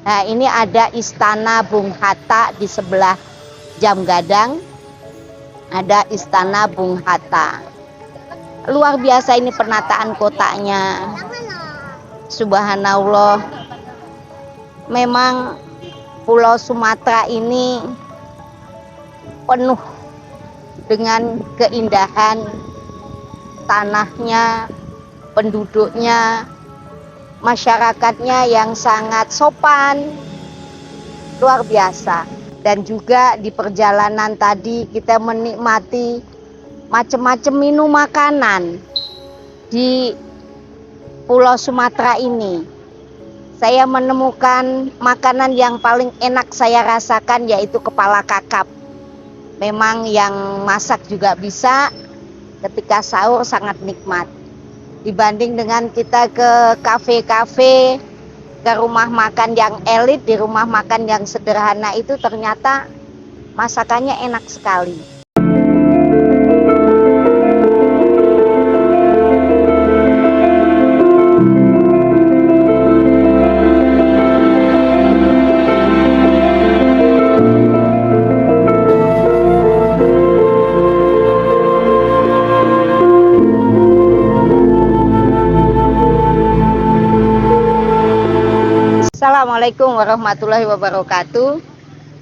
Nah, ini ada Istana Bung Hatta di sebelah Jam Gadang. Ada Istana Bung Hatta. Luar biasa ini penataan kotanya. Subhanallah. Memang Pulau Sumatera ini penuh dengan keindahan tanahnya, penduduknya, masyarakatnya yang sangat sopan, luar biasa. Dan juga di perjalanan tadi kita menikmati macam-macam minum makanan di Pulau Sumatera ini. Saya menemukan makanan yang paling enak saya rasakan yaitu kepala kakap. Memang yang masak juga bisa, ketika sahur sangat nikmat. Dibanding dengan kita ke kafe-kafe, ke rumah makan yang elit, di rumah makan yang sederhana itu ternyata masakannya enak sekali. Assalamualaikum warahmatullahi wabarakatuh.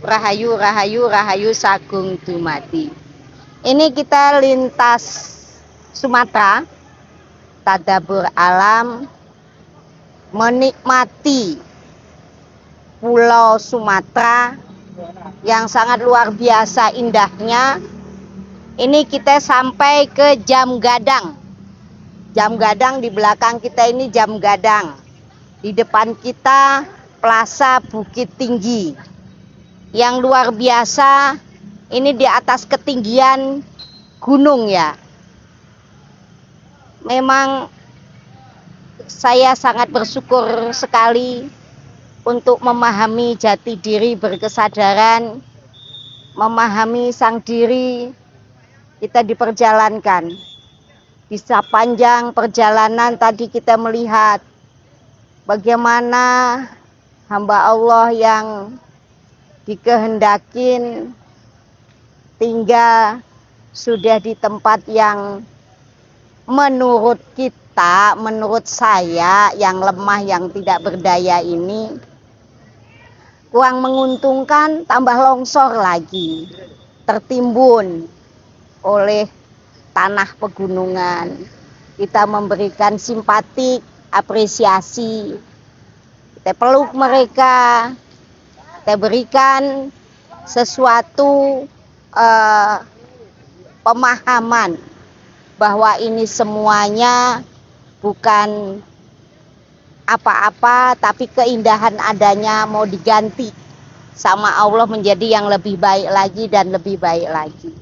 Rahayu, rahayu, rahayu sagung dumadi. Ini kita lintas Sumatera, tadabur alam, menikmati Pulau Sumatera yang sangat luar biasa indahnya. Ini kita sampai ke Jam Gadang. Jam Gadang di belakang kita ini Jam Gadang. Di depan kita Plaza Bukit Tinggi yang luar biasa. Ini di atas ketinggian gunung ya. Memang saya sangat bersyukur sekali untuk memahami jati diri, berkesadaran, memahami sang diri. Kita diperjalankan. Di sepanjang perjalanan tadi kita melihat bagaimana hamba Allah yang dikehendakin tinggal sudah di tempat yang menurut kita, menurut saya yang lemah, yang tidak berdaya ini kurang menguntungkan, tambah longsor lagi, tertimbun oleh tanah pegunungan. Kita memberikan simpatik, apresiasi, kita peluk mereka, kita berikan sesuatu pemahaman bahwa ini semuanya bukan apa-apa, tapi keindahan adanya mau diganti sama Allah menjadi yang lebih baik lagi dan lebih baik lagi.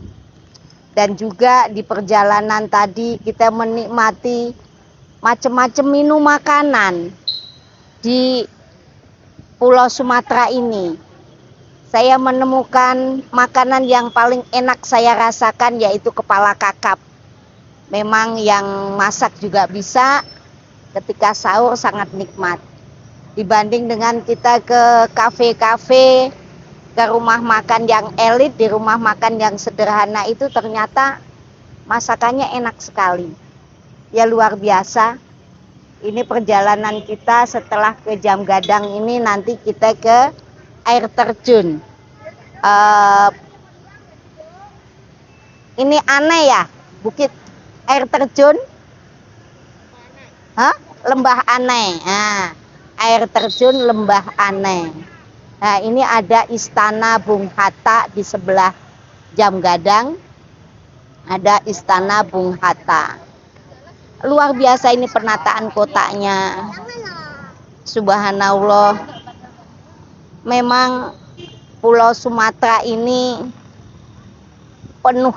Dan juga di perjalanan tadi kita menikmati macam-macam minum makanan di Pulau Sumatera ini. Saya menemukan makanan yang paling enak saya rasakan yaitu kepala kakap. Memang yang masak juga bisa, ketika sahur sangat nikmat. Dibanding dengan kita ke kafe-kafe, ke rumah makan yang elit, di rumah makan yang sederhana itu ternyata masakannya enak sekali. Ya luar biasa. Ini perjalanan kita setelah ke Jam Gadang ini, nanti kita ke air terjun. Ini aneh ya, bukit air terjun. Lembah Aneh. Nah, air terjun Lembah Aneh. Nah, ini ada Istana Bung Hatta di sebelah Jam Gadang. Ada Istana Bung Hatta. Luar biasa ini penataan kotanya. Subhanallah. Memang Pulau Sumatera ini penuh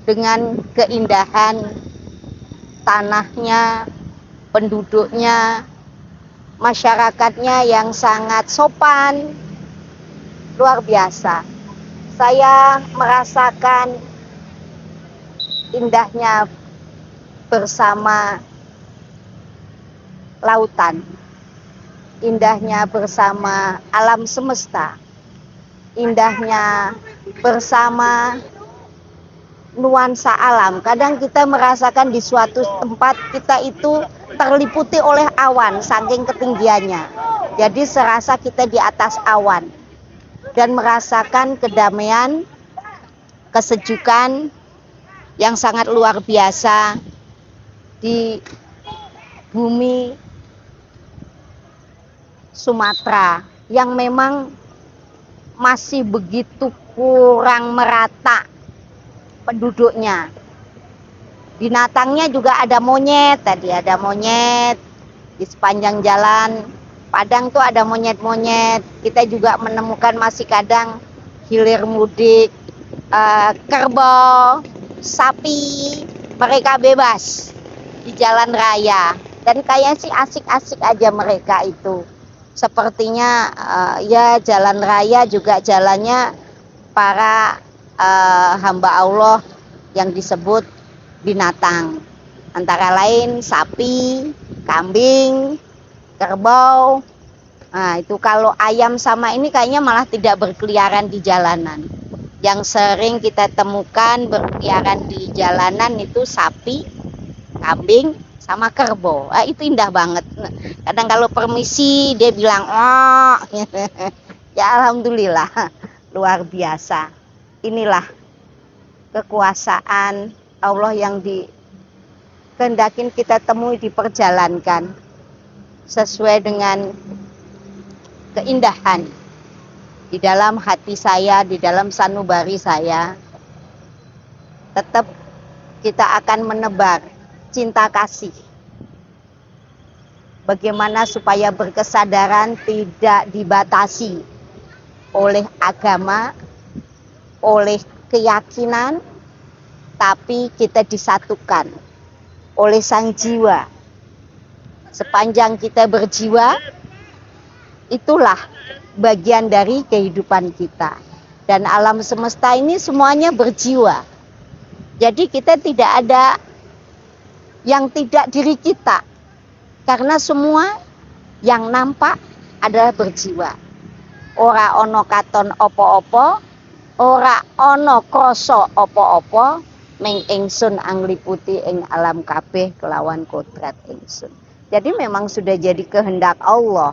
dengan keindahan tanahnya, penduduknya, masyarakatnya yang sangat sopan, luar biasa. Saya merasakan indahnya bersama lautan. indahnya bersama alam semesta, indahnya bersama nuansa alam. Kadang kita merasakan di suatu tempat kita itu terliputi oleh awan saking ketinggiannya. Jadi serasa kita di atas awan dan merasakan kedamaian, kesejukan yang sangat luar biasa di bumi Sumatera yang memang masih begitu kurang merata penduduknya. Binatangnya juga ada monyet, tadi ada monyet di sepanjang jalan Padang tuh ada monyet-monyet. Kita juga menemukan masih kadang hilir mudik, kerbau, sapi, mereka bebas di jalan raya dan kayak sih asik-asik aja mereka itu. Sepertinya ya jalan raya juga jalannya para hamba Allah yang disebut binatang, antara lain sapi, kambing, kerbau. Nah itu kalau ayam sama ini kayaknya malah tidak berkeliaran di jalanan. Yang sering kita temukan berkeliaran di jalanan itu sapi, kambing, sama kerbau. Itu indah banget. Kadang kalau permisi dia bilang oh. Ya alhamdulillah, luar biasa. Inilah kekuasaan Allah yang dikehendakin kita temui, diperjalankan sesuai dengan keindahan di dalam hati saya, di dalam sanubari saya. Tetap kita akan menebar cinta kasih. Bagaimana supaya berkesadaran tidak dibatasi oleh agama, oleh keyakinan, tapi kita disatukan oleh sang jiwa. Sepanjang kita berjiwa, itulah bagian dari kehidupan kita. Dan alam semesta ini semuanya berjiwa. Jadi kita tidak ada yang tidak diri kita. Karena semua yang nampak adalah berjiwa. Ora ono katon opo-opo, ora ono kroso opo-opo, meng ingsun angliputi ing alam kabeh kelawan kodrat ingsun. Jadi memang sudah jadi kehendak Allah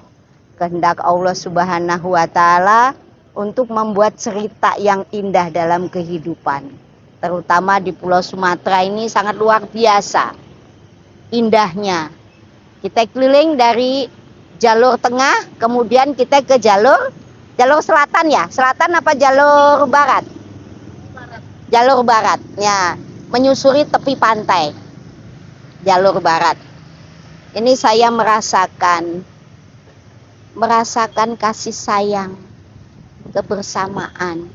Subhanahu wa taala untuk membuat cerita yang indah dalam kehidupan. Terutama di Pulau Sumatera ini sangat luar biasa indahnya. Kita keliling dari jalur tengah, kemudian kita ke jalur selatan ya. Selatan apa jalur barat? Jalur barat. Ya, menyusuri tepi pantai. Jalur barat. Ini saya merasakan kasih sayang, kebersamaan,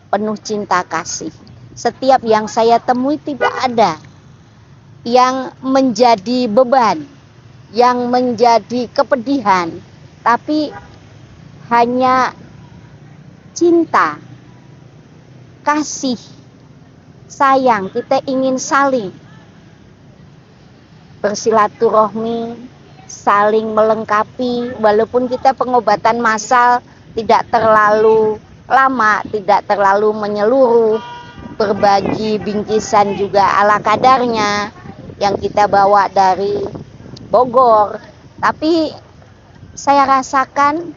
penuh cinta kasih. Setiap yang saya temui tidak ada yang menjadi beban, yang menjadi kepedihan, tapi hanya cinta, kasih, sayang. Kita ingin saling bersilaturahmi, saling melengkapi, walaupun kita pengobatan massal tidak terlalu lama, tidak terlalu menyeluruh, berbagi bingkisan juga ala kadarnya yang kita bawa dari Bogor, tapi saya rasakan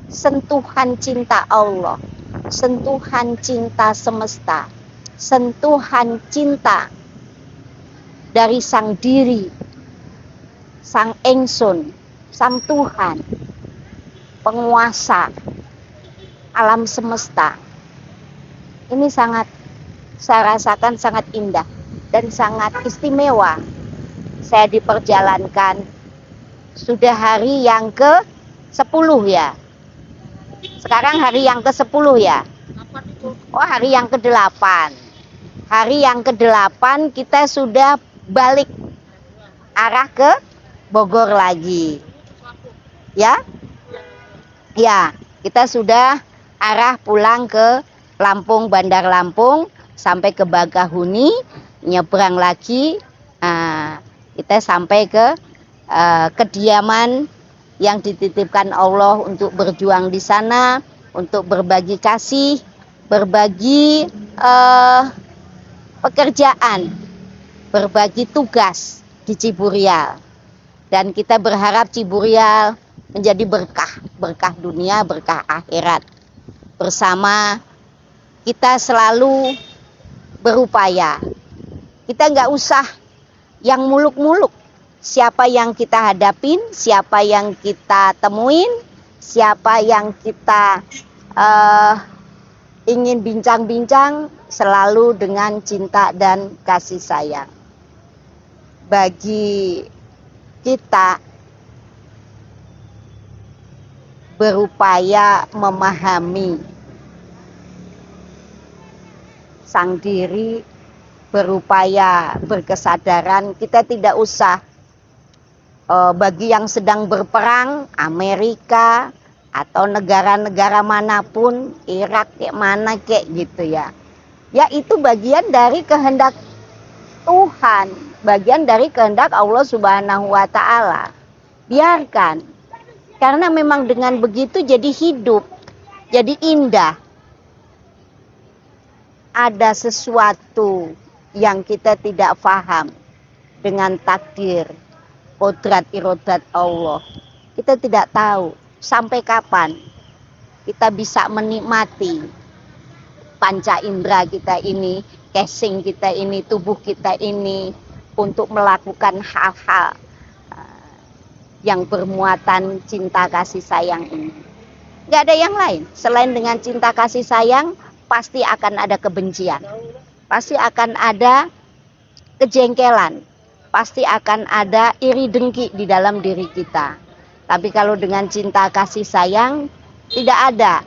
sentuhan cinta Allah, sentuhan cinta semesta, sentuhan cinta dari sang diri, sang ingsun, sang Tuhan, penguasa alam semesta. Ini sangat, saya rasakan sangat indah dan sangat istimewa. Saya diperjalankan sudah hari yang ke-10 ya. Sekarang hari yang ke-10 ya. Oh, hari yang ke-8. Hari yang ke-8 kita sudah balik arah ke Bogor lagi. Ya? Ya, kita sudah arah pulang ke Lampung, Bandar Lampung, sampai ke Bakahuni, nyebrang lagi. Nah, kita sampai ke kediaman yang dititipkan Allah untuk berjuang di sana, untuk berbagi kasih, berbagi pekerjaan, berbagi tugas di Ciburial. Dan kita berharap Ciburial menjadi berkah, berkah dunia, berkah akhirat. Bersama kita selalu berupaya. Kita nggak usah yang muluk-muluk. Siapa yang kita hadapin, siapa yang kita temuin, siapa yang kita ingin bincang-bincang, selalu dengan cinta dan kasih sayang. Bagi kita berupaya memahami sang diri, berupaya berkesadaran. Kita tidak usah bagi yang sedang berperang, Amerika atau negara-negara manapun, Irak kayak mana kayak gitu ya. Ya itu bagian dari kehendak Tuhan, bagian dari kehendak Allah Subhanahu wa taala. Biarkan. Karena memang dengan begitu jadi hidup, jadi indah. Ada sesuatu yang kita tidak paham dengan takdir, kodrat irodat Allah. Kita tidak tahu sampai kapan kita bisa menikmati panca indera kita ini, casing kita ini, tubuh kita ini untuk melakukan hal-hal yang bermuatan cinta kasih sayang ini. Gak ada yang lain. Selain dengan cinta kasih sayang, pasti akan ada kebencian. Pasti akan ada kejengkelan. Pasti akan ada iri dengki di dalam diri kita. Tapi kalau dengan cinta kasih sayang, tidak ada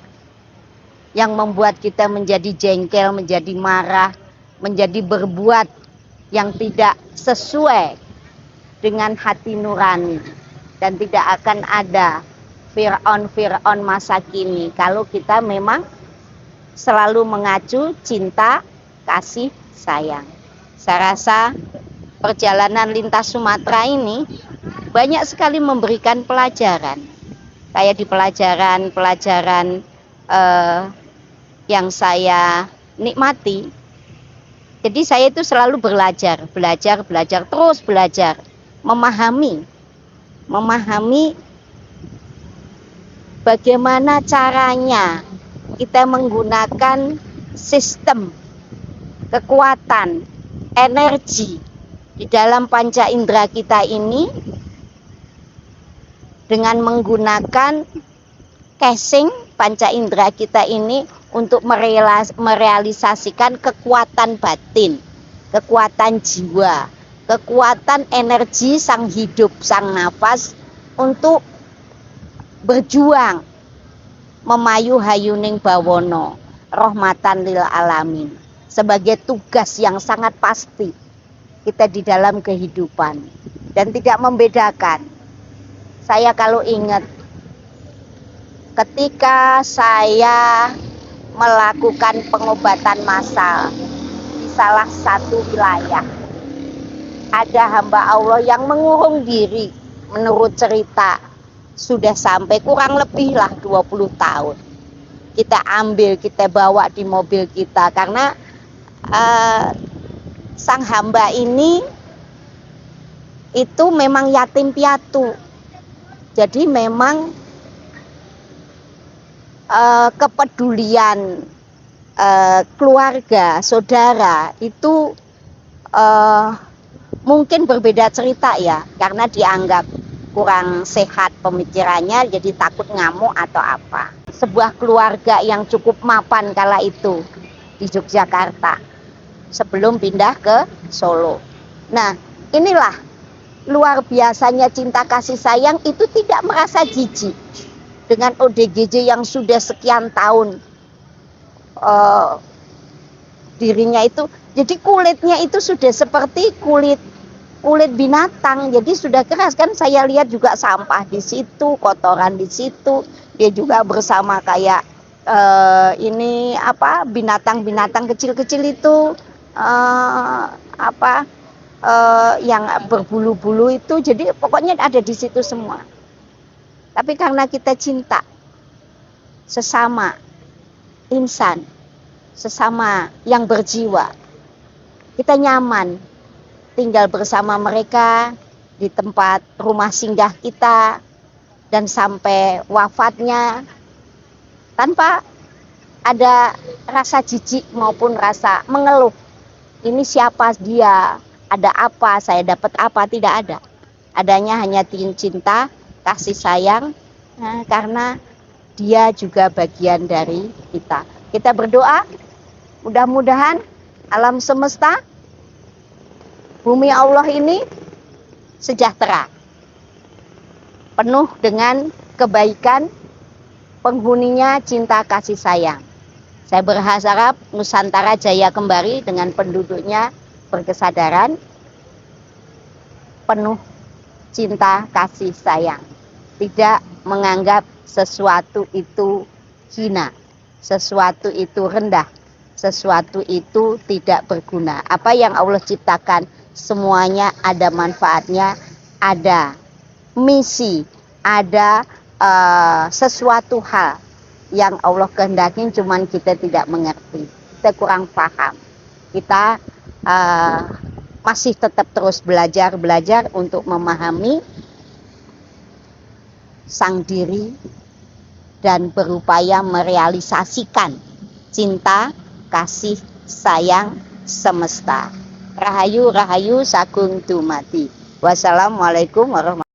yang membuat kita menjadi jengkel, menjadi marah, menjadi berbuat yang tidak sesuai dengan hati nurani. Dan tidak akan ada Fir'aun masa kini kalau kita memang selalu mengacu cinta, kasih, sayang. Saya rasa perjalanan lintas Sumatera ini banyak sekali memberikan pelajaran. Kayak di pelajaran yang saya nikmati. Jadi saya itu selalu belajar, terus belajar, memahami bagaimana caranya kita menggunakan sistem kekuatan energi di dalam panca indera kita ini dengan menggunakan casing panca indera kita ini untuk merealisasikan kekuatan batin, kekuatan jiwa, kekuatan energi sang hidup, sang nafas untuk berjuang memayu hayuning bawono rahmatan lil alamin sebagai tugas yang sangat pasti kita di dalam kehidupan dan tidak membedakan. Saya kalau ingat ketika saya melakukan pengobatan massal di salah satu wilayah, ada hamba Allah yang mengurung diri, menurut cerita sudah sampai kurang lebih lah 20 tahun. Kita ambil, kita bawa di mobil kita karena sang hamba ini itu memang yatim piatu. Jadi memang kepedulian keluarga, saudara itu mungkin berbeda cerita ya, karena dianggap kurang sehat pemikirannya, jadi takut ngamuk atau apa. Sebuah keluarga yang cukup mapan kala itu di Yogyakarta sebelum pindah ke Solo. Nah, inilah luar biasanya cinta kasih sayang itu tidak merasa jijik dengan ODGJ yang sudah sekian tahun dirinya itu, jadi kulitnya itu sudah seperti kulit binatang, jadi sudah keras kan. Saya lihat juga sampah di situ, kotoran di situ, dia juga bersama kayak ini apa binatang-binatang kecil-kecil itu yang berbulu-bulu itu, jadi pokoknya ada di situ semua. Tapi karena kita cinta sesama insan, sesama yang berjiwa, kita nyaman tinggal bersama mereka di tempat rumah singgah kita, dan sampai wafatnya tanpa ada rasa jijik maupun rasa mengeluh. Ini siapa dia, ada apa, saya dapat apa, tidak ada. Adanya hanya cinta, kasih sayang, karena dia juga bagian dari kita. Kita berdoa, mudah-mudahan alam semesta, bumi Allah ini sejahtera, penuh dengan kebaikan, penghuninya cinta kasih sayang. Saya berharap Nusantara jaya kembali dengan penduduknya berkesadaran, penuh cinta kasih sayang, tidak menganggap sesuatu itu hina, sesuatu itu rendah, sesuatu itu tidak berguna. Apa yang Allah ciptakan semuanya ada manfaatnya, ada misi, ada sesuatu hal yang Allah kehendaki, cuman kita tidak mengerti, kita kurang paham. Kita masih tetap terus belajar untuk memahami sang diri dan berupaya merealisasikan cinta, kasih, sayang semesta. Rahayu, rahayu, sagung dumadi. Wassalamualaikum warahmatullahi wabarakatuh.